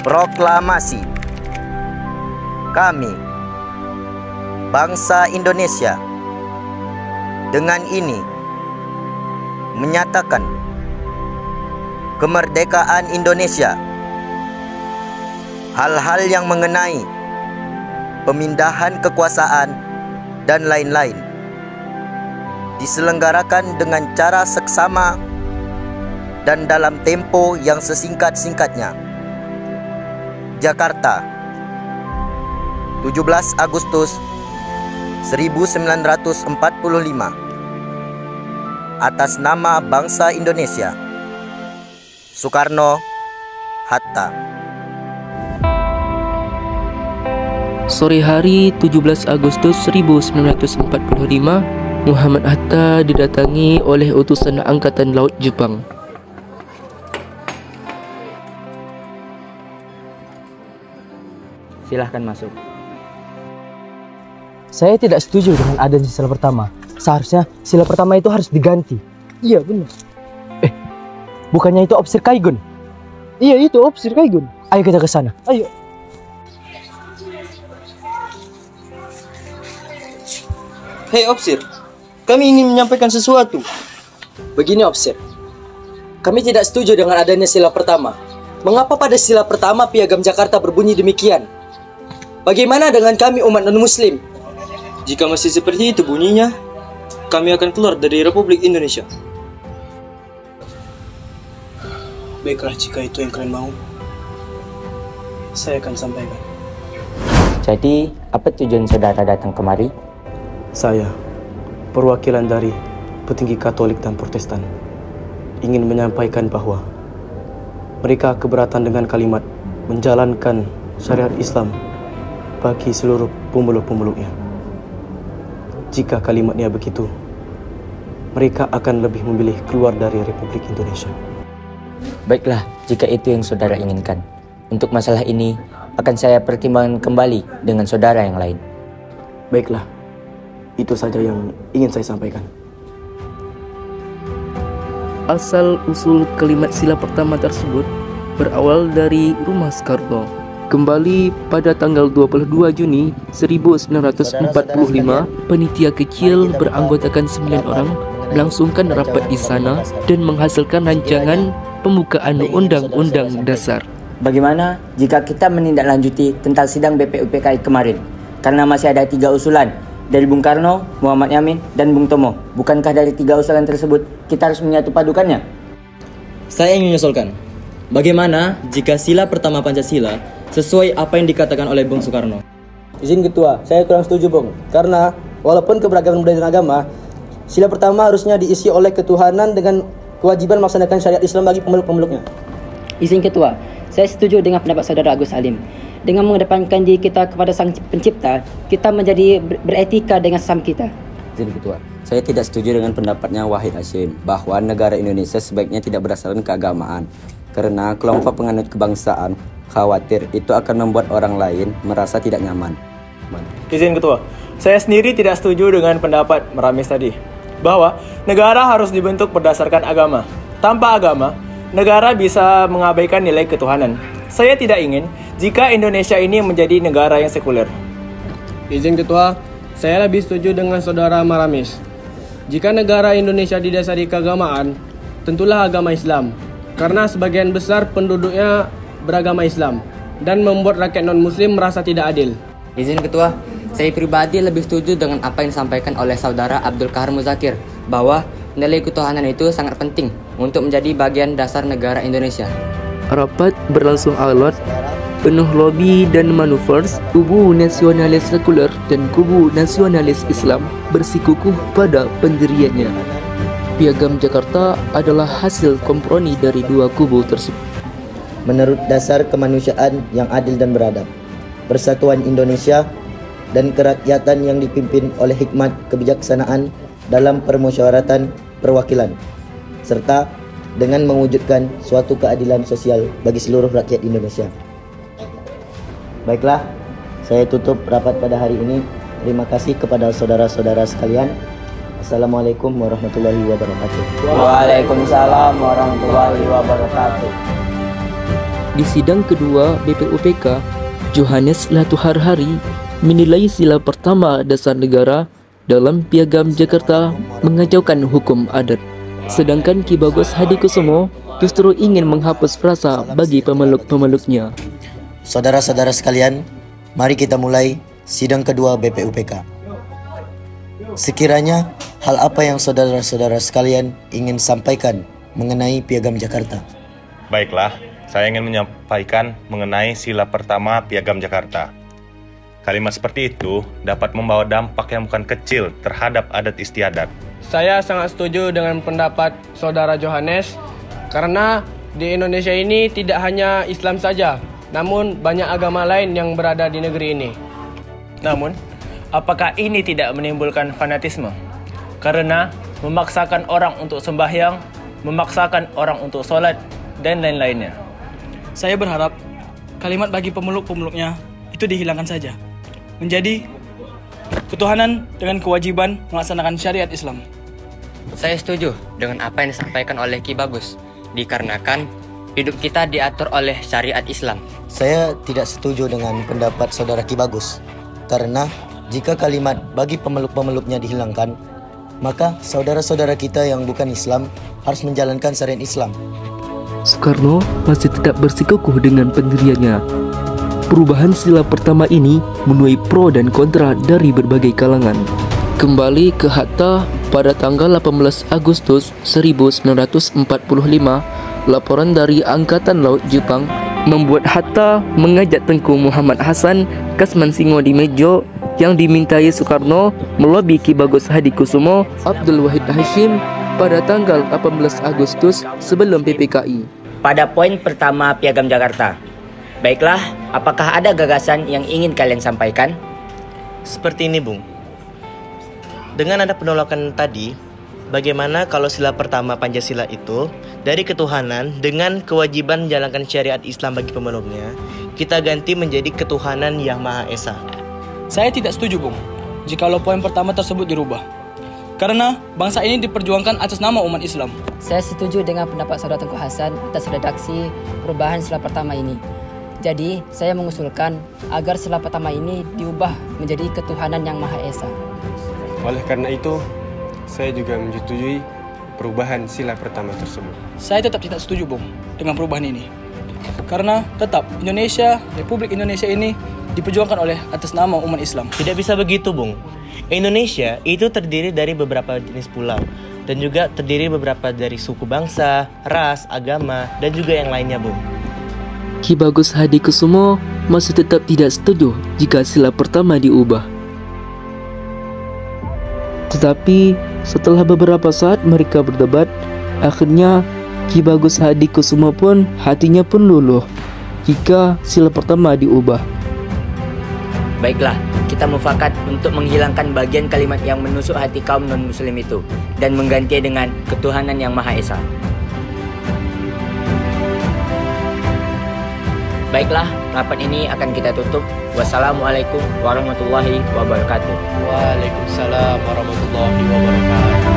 Proklamasi. Kami, bangsa Indonesia, dengan ini menyatakan kemerdekaan Indonesia. Hal-hal yang mengenai pemindahan kekuasaan dan lain-lain diselenggarakan dengan cara seksama dan dalam tempo yang sesingkat-singkatnya. Jakarta, 17 Agustus 1945. Atas nama bangsa Indonesia. Soekarno Hatta. Sore hari 17 Agustus 1945, Muhammad Hatta didatangi oleh utusan Angkatan Laut Jepang. Silahkan masuk. Saya tidak setuju dengan adanya sila pertama. Seharusnya sila pertama itu harus diganti. Iya benar. Bukannya itu Opsir Kaigun? Iya itu Opsir Kaigun. Ayo kita ke sana. Ayo. Hei Opsir, kami ingin menyampaikan sesuatu. Begini Opsir, kami tidak setuju dengan adanya sila pertama. Mengapa pada sila pertama Piagam Jakarta berbunyi demikian? Bagaimana dengan kami umat non-muslim? Jika masih seperti itu bunyinya, kami akan keluar dari Republik Indonesia. Baiklah, jika itu yang kalian mau, saya akan sampaikan. Jadi, apa tujuan saudara datang kemari? Saya, perwakilan dari petinggi Katolik dan Protestan, ingin menyampaikan bahwa mereka keberatan dengan kalimat menjalankan syariat Islam bagi seluruh pemeluk-pemeluknya. Jika kalimatnya begitu, mereka akan lebih memilih keluar dari Republik Indonesia. Baiklah, jika itu yang saudara inginkan. Untuk masalah ini, akan saya pertimbangkan kembali dengan saudara yang lain. Baiklah, itu saja yang ingin saya sampaikan. Asal-usul kalimat sila pertama tersebut berawal dari rumah Soekarno. Kembali pada tanggal 22 Juni 1945, panitia kecil beranggotakan 9 orang melangsungkan rapat di sana dan menghasilkan rancangan pembukaan Undang-Undang Dasar. Bagaimana jika kita menindaklanjuti tentang sidang BPUPKI kemarin? Karena masih ada 3 usulan dari Bung Karno, Muhammad Yamin, dan Bung Tomo. Bukankah dari 3 usulan tersebut kita harus menyatu padukannya? Saya ingin mengusulkan, bagaimana jika sila pertama Pancasila sesuai apa yang dikatakan oleh Bung Soekarno? Izin Ketua, saya kurang setuju Bung. Karena walaupun keberagaman budaya dan agama, sila pertama harusnya diisi oleh ketuhanan dengan kewajiban melaksanakan syariat Islam bagi pemeluk-pemeluknya. Izin Ketua, saya setuju dengan pendapat saudara Agus Salim. Dengan mengedepankan diri kita kepada Sang Pencipta, kita menjadi beretika dengan sesama kita. Izin Ketua, saya tidak setuju dengan pendapatnya Wahid Hashim bahwa negara Indonesia sebaiknya tidak berdasarkan keagamaan. Karena kelompok penganut kebangsaan khawatir itu akan membuat orang lain merasa tidak nyaman. Izin Ketua, saya sendiri tidak setuju dengan pendapat Meramis tadi, bahwa negara harus dibentuk berdasarkan agama. Tanpa agama, negara bisa mengabaikan nilai ketuhanan. Saya tidak ingin jika Indonesia ini menjadi negara yang sekuler. Izin Ketua, saya lebih setuju dengan saudara Maramis. Jika negara Indonesia didasari keagamaan, tentulah agama Islam. Karena sebagian besar penduduknya beragama Islam dan membuat rakyat non-muslim merasa tidak adil. Izin Ketua, saya pribadi lebih setuju dengan apa yang disampaikan oleh saudara Abdul Kahar Muzakir, bahwa nilai ketuhanan itu sangat penting untuk menjadi bagian dasar negara Indonesia. Rapat berlangsung alot, penuh lobi dan manuver. Kubu nasionalis sekuler dan kubu nasionalis Islam bersikukuh pada pendiriannya. Piagam Jakarta adalah hasil kompromi dari 2 kubu tersebut. Menurut dasar kemanusiaan yang adil dan beradab, persatuan Indonesia, dan kerakyatan yang dipimpin oleh hikmat kebijaksanaan dalam permusyawaratan perwakilan, serta dengan mewujudkan suatu keadilan sosial bagi seluruh rakyat Indonesia. Baiklah, saya tutup rapat pada hari ini. Terima kasih kepada saudara-saudara sekalian. Assalamualaikum warahmatullahi wabarakatuh. Waalaikumsalam warahmatullahi wabarakatuh. Di sidang kedua BPUPK, Johannes Latuharhari menilai sila pertama dasar negara dalam Piagam Jakarta mengacaukan hukum adat. Sedangkan Ki Bagus Hadikusumo justru ingin menghapus frasa bagi pemeluk-pemeluknya. Saudara-saudara sekalian, mari kita mulai sidang kedua BPUPK. Sekiranya hal apa yang saudara-saudara sekalian ingin sampaikan mengenai Piagam Jakarta? Baiklah, saya ingin menyampaikan mengenai sila pertama Piagam Jakarta. Kalimat seperti itu dapat membawa dampak yang bukan kecil terhadap adat istiadat. Saya sangat setuju dengan pendapat Saudara Johannes karena di Indonesia ini tidak hanya Islam saja, namun banyak agama lain yang berada di negeri ini. Namun, apakah ini tidak menimbulkan fanatisme? Karena memaksakan orang untuk sembahyang, memaksakan orang untuk sholat, dan lain-lainnya. Saya berharap kalimat bagi pemeluk-pemeluknya itu dihilangkan saja, menjadi ketuhanan dengan kewajiban melaksanakan syariat Islam. Saya setuju dengan apa yang disampaikan oleh Ki Bagus, dikarenakan hidup kita diatur oleh syariat Islam. Saya tidak setuju dengan pendapat saudara Ki Bagus, karena jika kalimat bagi pemeluk-pemeluknya dihilangkan, maka saudara-saudara kita yang bukan Islam harus menjalankan syariat Islam. Soekarno masih tetap bersikukuh dengan pendiriannya. Perubahan sila pertama ini menuai pro dan kontra dari berbagai kalangan. Kembali ke Hatta pada tanggal 18 Agustus 1945, laporan dari Angkatan Laut Jepang membuat Hatta mengajak Tengku Muhammad Hasan Kasmansingo di Mejo yang dimintai Soekarno melobi Ki Bagus Hadikusumo Abdul Wahid Hashim pada tanggal 18 Agustus sebelum PPKI. Pada poin pertama Piagam Jakarta. Baiklah, apakah ada gagasan yang ingin kalian sampaikan? Seperti ini, Bung. Dengan ada penolakan tadi, bagaimana kalau sila pertama Pancasila itu dari ketuhanan dengan kewajiban menjalankan syariat Islam bagi pemeluknya, kita ganti menjadi ketuhanan yang Maha Esa? Saya tidak setuju, Bung, jikalau poin pertama tersebut dirubah. Karena bangsa ini diperjuangkan atas nama umat Islam. Saya setuju dengan pendapat Saudara Tengku Hasan atas redaksi perubahan sila pertama ini. Jadi, saya mengusulkan agar sila pertama ini diubah menjadi ketuhanan yang Maha Esa. Oleh karena itu, saya juga menyetujui perubahan sila pertama tersebut. Saya tetap tidak setuju, Bung, dengan perubahan ini. Karena tetap Indonesia, Republik Indonesia ini diperjuangkan oleh atas nama umat Islam. Tidak bisa begitu, Bung. Indonesia itu terdiri dari beberapa jenis pulau dan juga terdiri beberapa dari suku bangsa, ras, agama, dan juga yang lainnya, Bung. Ki Bagus Hadikusumo masih tetap tidak setuju jika sila pertama diubah. Tetapi setelah beberapa saat mereka berdebat, akhirnya Ki Bagus Hadikusumo pun hatinya pun luluh jika sila pertama diubah. Baiklah, kita mufakat untuk menghilangkan bagian kalimat yang menusuk hati kaum non-muslim itu dan menggantinya dengan ketuhanan yang Maha Esa. Baiklah, rapat ini akan kita tutup. Wassalamualaikum warahmatullahi wabarakatuh. Waalaikumsalam warahmatullahi wabarakatuh.